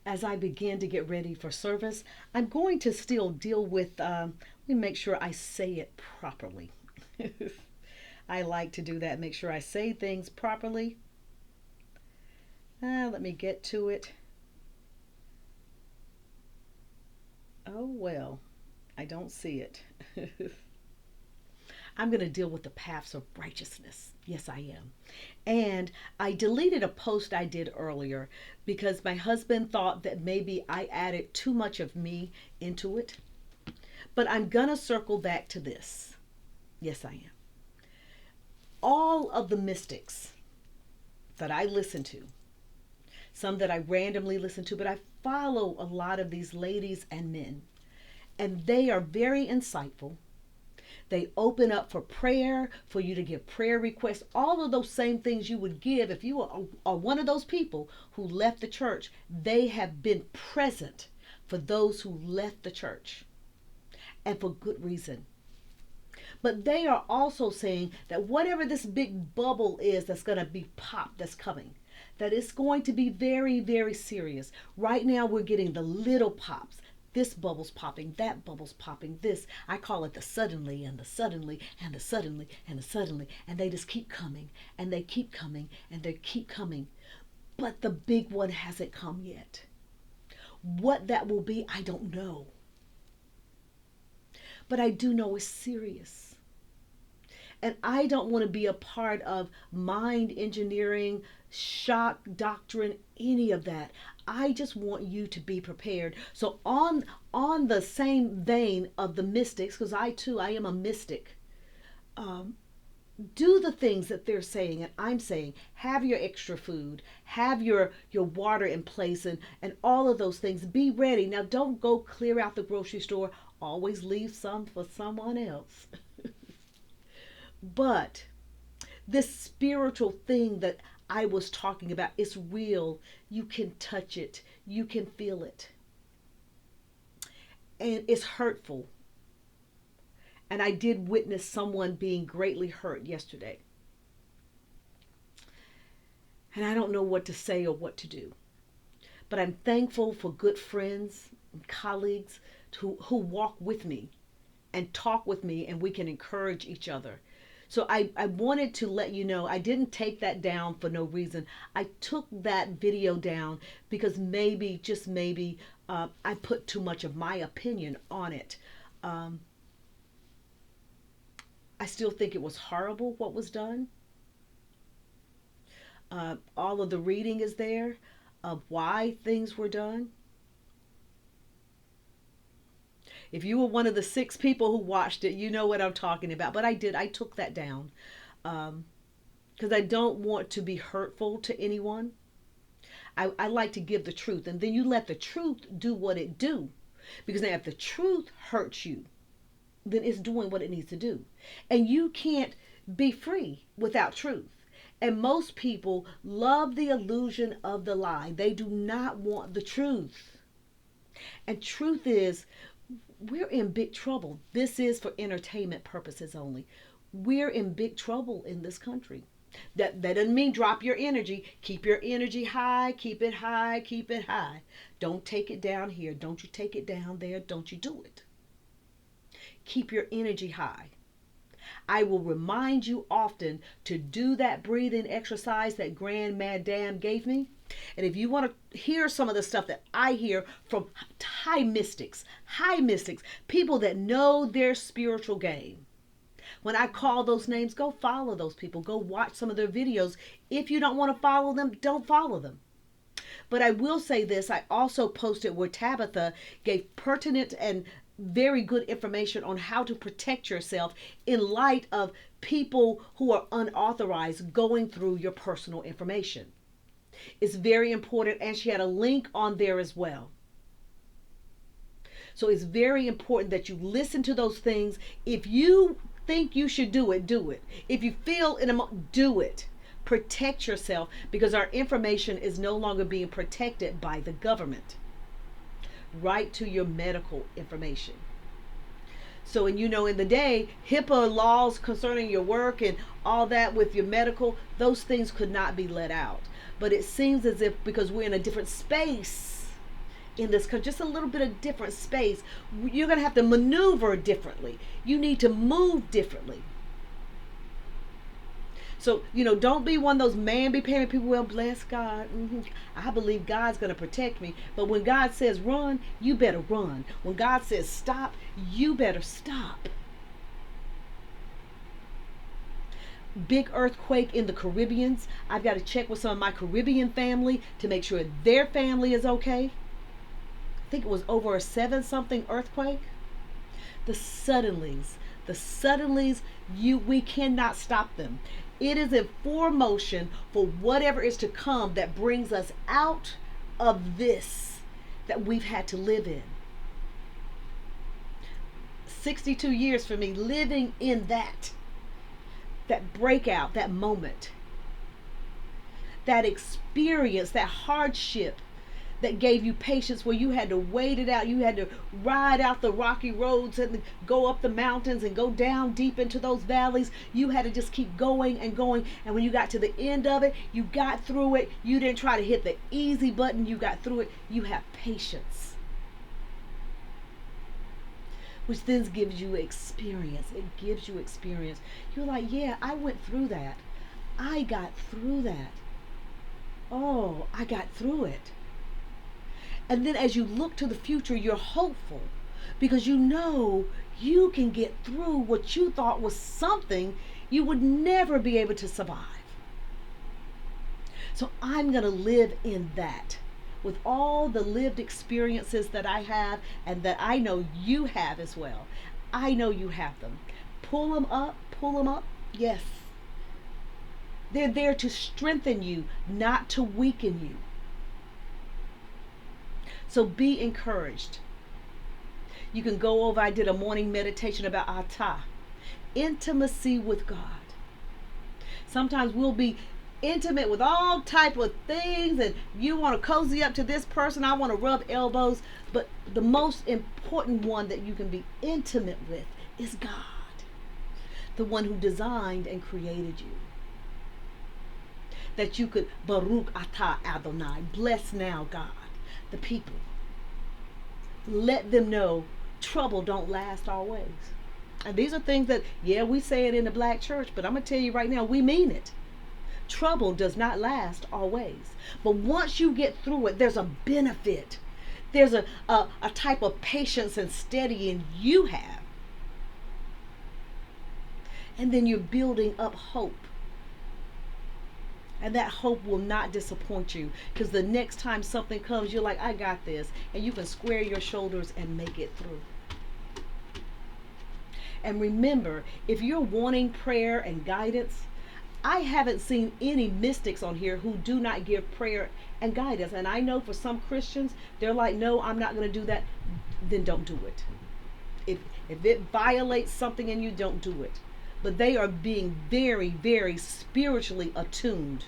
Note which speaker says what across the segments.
Speaker 1: as I begin to get ready for service, I'm going to still deal with, let me make sure I say it properly. I like to do that, make sure I say things properly. Let me get to it. Oh, well, I don't see it. I'm going to deal with the paths of righteousness. Yes, I am. And I deleted a post I did earlier because my husband thought that maybe I added too much of me into it. But I'm going to circle back to this. Yes, I am. All of the mystics that I listen to, some that I randomly listen to, but I follow a lot of these ladies and men, and they are very insightful. They open up for prayer, for you to give prayer requests, all of those same things you would give if you are one of those people who left the church. They have been present for those who left the church, and for good reason. But they are also saying that whatever this big bubble is that's going to be popped, that's coming, that it's going to be very, very serious. Right now, we're getting the little pops. This bubble's popping, that bubble's popping, this. I call it the suddenly and the suddenly and the suddenly and the suddenly. And they just keep coming and they keep coming and they keep coming. But the big one hasn't come yet. What that will be, I don't know. But I do know it's serious. And I don't want to be a part of mind engineering, shock doctrine, any of that. I just want you to be prepared. So on the same vein of the mystics, because I am a mystic. Do the things that they're saying and I'm saying. Have your extra food, have your water in place, and all of those things. Be ready. Now don't go clear out the grocery store. Always leave some for someone else. But this spiritual thing that I was talking about is real. You can touch it. You can feel it. And it's hurtful. And I did witness someone being greatly hurt yesterday. And I don't know what to say or what to do. But I'm thankful for good friends and colleagues who walk with me and talk with me, and we can encourage each other. So I wanted to let you know I didn't take that down for no reason. I took that video down because maybe, just maybe, I put too much of my opinion on it. I still think it was horrible what was done. All of the reading is there of why things were done. If you were one of the 6 people who watched it, you know what I'm talking about. But I did. I took that down because I don't want to be hurtful to anyone. I like to give the truth. And then you let the truth do what it do. Because now if the truth hurts you, then it's doing what it needs to do. And you can't be free without truth. And most people love the illusion of the lie. They do not want the truth. And truth is, we're in big trouble. This is for entertainment purposes only. We're in big trouble in this country. That doesn't mean drop your energy. Keep your energy high. Keep it high. Keep it high. Don't take it down here. Don't you take it down there. Don't you do it. Keep your energy high. I will remind you often to do that breathing exercise that Grand Madame gave me. And if you want to hear some of the stuff that I hear from high mystics, people that know their spiritual game, when I call those names, go follow those people. Go watch some of their videos. If you don't want to follow them, don't follow them. But I will say this. I also posted where Tabitha gave pertinent and very good information on how to protect yourself in light of people who are unauthorized going through your personal information. It's very important, and she had a link on there as well. So it's very important that you listen to those things. If you think you should do it, do it. If you feel in a do it. Protect yourself, because our information is no longer being protected by the government. Right to your medical information. So, and you know, in the day, HIPAA laws concerning your work and all that with your medical, those things could not be let out. But it seems as if because we're in a different space, in this country, just a little bit of different space. You're going to have to maneuver differently. You need to move differently. So, don't be one of those man-be-paying people. Well, bless God. I believe God's going to protect me. But when God says run, you better run. When God says stop, you better stop. Big earthquake in the Caribbean. I've got to check with some of my Caribbean family to make sure their family is okay. I think it was over a 7-something earthquake. The suddenlies, we cannot stop them. It is in full motion for whatever is to come that brings us out of this that we've had to live in. 62 years for me living in that breakout, that moment, that experience, that hardship that gave you patience, where you had to wait it out. You had to ride out the rocky roads and go up the mountains and go down deep into those valleys. You had to just keep going and going. And when you got to the end of it, you got through it. You didn't try to hit the easy button. You got through it. You have patience, which then gives you experience. It gives you experience. You're like, yeah, I went through that. I got through that. Oh, I got through it. And then as you look to the future, you're hopeful because you know you can get through what you thought was something you would never be able to survive. So I'm going to live in that with all the lived experiences that I have and that I know you have as well. I know you have them. Pull them up. Yes. They're there to strengthen you, not to weaken you. So be encouraged. You can go over, I did a morning meditation about Atah, intimacy with God. Sometimes we'll be intimate with all type of things and you want to cozy up to this person, I want to rub elbows, but the most important one that you can be intimate with is God, the one who designed and created you. That you could Baruch Atah Adonai, bless now God, the people. Let them know trouble don't last always. And these are things that, yeah, we say it in the black church, but I'm going to tell you right now, we mean it. Trouble does not last always. But once you get through it, there's a benefit. There's a type of patience and steadying you have. And then you're building up hope. And that hope will not disappoint you, because the next time something comes, you're like, I got this. And you can square your shoulders and make it through. And remember, if you're wanting prayer and guidance, I haven't seen any mystics on here who do not give prayer and guidance. And I know for some Christians, they're like, no, I'm not going to do that. Then don't do it. If it violates something in you, don't do it. But they are being very, very spiritually attuned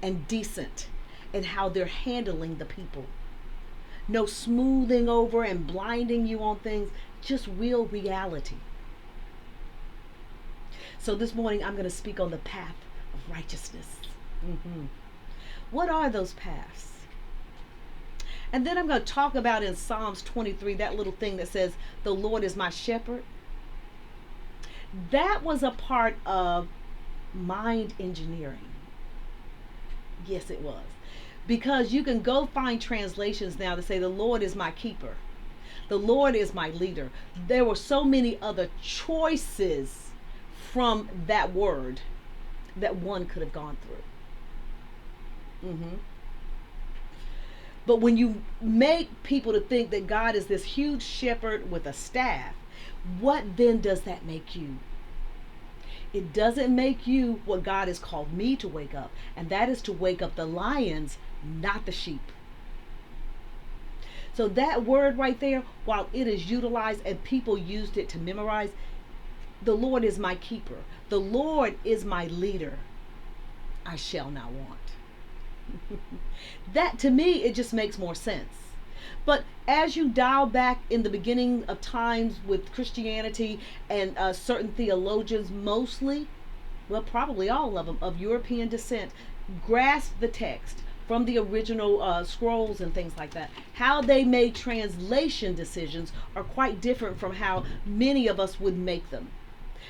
Speaker 1: and decent in how they're handling the people. No smoothing over and blinding you on things, just real reality. So this morning I'm going to speak on the path of righteousness. What are those paths? And then I'm going to talk about in Psalms 23, that little thing that says, the Lord is my shepherd. That was a part of mind engineering. Yes, it was. Because you can go find translations now that say, the Lord is my keeper. The Lord is my leader. There were so many other choices from that word that one could have gone through. But when you make people to think that God is this huge shepherd with a staff, what then does that make you? It doesn't make you what God has called me to wake up, and that is to wake up the lions, not the sheep. So that word right there, while it is utilized and people used it to memorize, the Lord is my keeper. The Lord is my leader. I shall not want. That, to me, it just makes more sense. But as you dial back in the beginning of times with Christianity and certain theologians, mostly, well, probably all of them, of European descent, grasp the text. from the original scrolls and things like that. How they made translation decisions are quite different from how many of us would make them.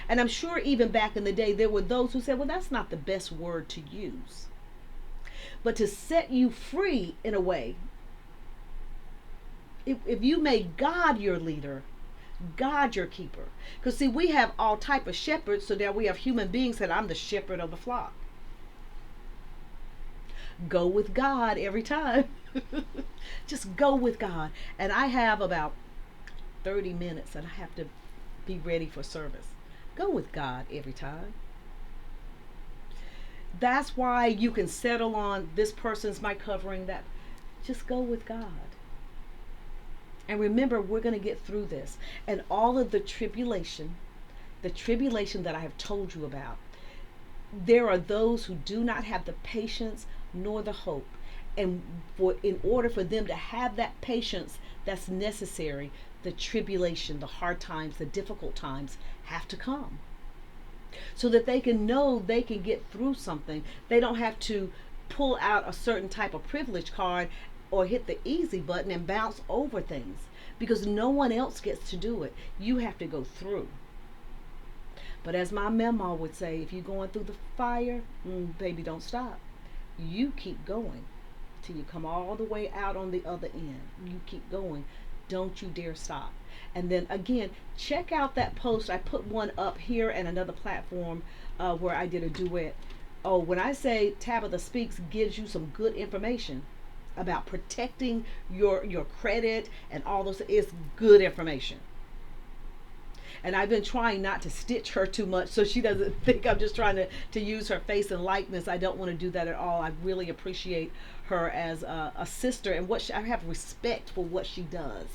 Speaker 1: And I'm sure even back in the day, there were those who said, well, that's not the best word to use. But to set you free in a way, if you make God your leader, God your keeper. Because see, we have all type of shepherds, so there we have human beings that I'm the shepherd of the flock. Go with God every time. Just go with God. And I have about 30 minutes and I have to be ready for service. Go with God every time. That's why you can settle on this person's my covering, that just go with God. And remember, we're going to get through this. And all of the tribulation that I have told you about, there are those who do not have the patience nor the hope. And in order for them to have that patience that's necessary, the tribulation, the hard times, the difficult times have to come. So that they can know they can get through something. They don't have to pull out a certain type of privilege card or hit the easy button and bounce over things, because no one else gets to do it. You have to go through. But as my mama would say, if you're going through the fire, baby, don't stop. You keep going till you come all the way out on the other end. You keep going. Don't you dare stop. And then again, check out that post. I put one up here and another platform where I did a duet. Oh, when I say Tabitha Speaks gives you some good information about protecting your credit and all those, it's good information. And I've been trying not to stitch her too much so she doesn't think I'm just trying to use her face and likeness. I don't want to do that at all. I really appreciate her as a sister, and I have respect for what she does.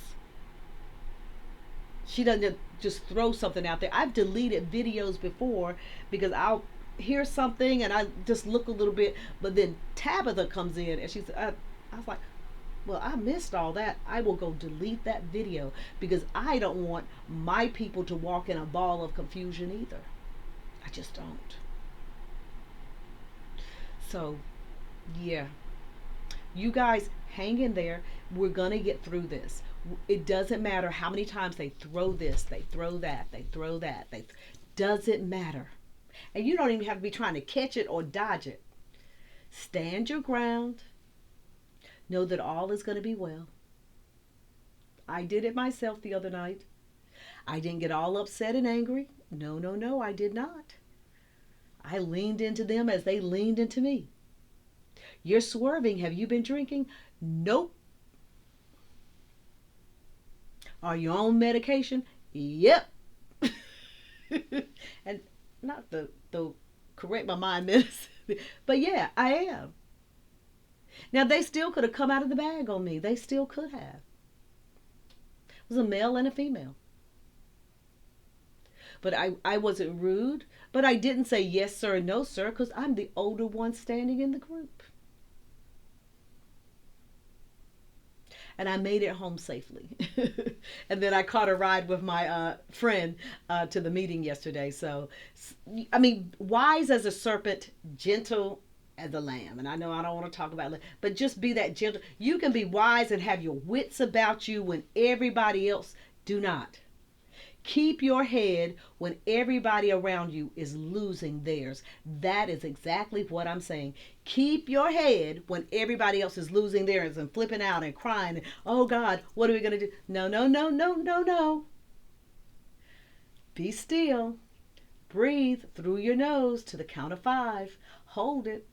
Speaker 1: She doesn't just throw something out there. I've deleted videos before because I'll hear something and I just look a little bit, but then Tabitha comes in and she's, I was like, well, I missed all that. I will go delete that video because I don't want my people to walk in a ball of confusion either. I just don't. So, yeah. You guys hang in there. We're going to get through this. It doesn't matter how many times they throw this, they throw that, they throw that. Doesn't matter. And you don't even have to be trying to catch it or dodge it. Stand your ground. Know that all is going to be well. I did it myself the other night. I didn't get all upset and angry. No, no, no, I did not. I leaned into them as they leaned into me. You're swerving. Have you been drinking? Nope. Are you on medication? Yep. And not the correct my mind medicine, but yeah, I am. Now, they still could have come out of the bag on me. They still could have. It was a male and a female. But I wasn't rude. But I didn't say yes, sir, no, sir, because I'm the older one standing in the group. And I made it home safely. And then I caught a ride with my friend to the meeting yesterday. So, I mean, wise as a serpent, gentle as a lamb. And I know I don't want to talk about it, but just be that gentle. You can be wise and have your wits about you when everybody else do not. Keep your head when everybody around you is losing theirs. That is exactly what I'm saying. Keep your head when everybody else is losing theirs and flipping out and crying. Oh God, what are we going to do? No, no, no, no, no, no. Be still. Breathe through your nose to the count of 5. Hold it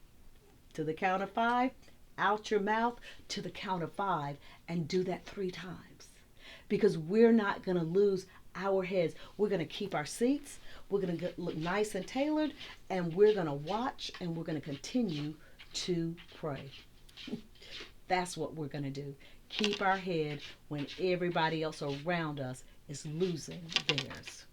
Speaker 1: to the count of 5. Out your mouth to the count of 5. And do that 3 times. Because we're not going to lose our heads. We're going to keep our seats. We're going to look nice and tailored. And we're going to watch and we're going to continue to pray. That's what we're going to do. Keep our head when everybody else around us is losing theirs.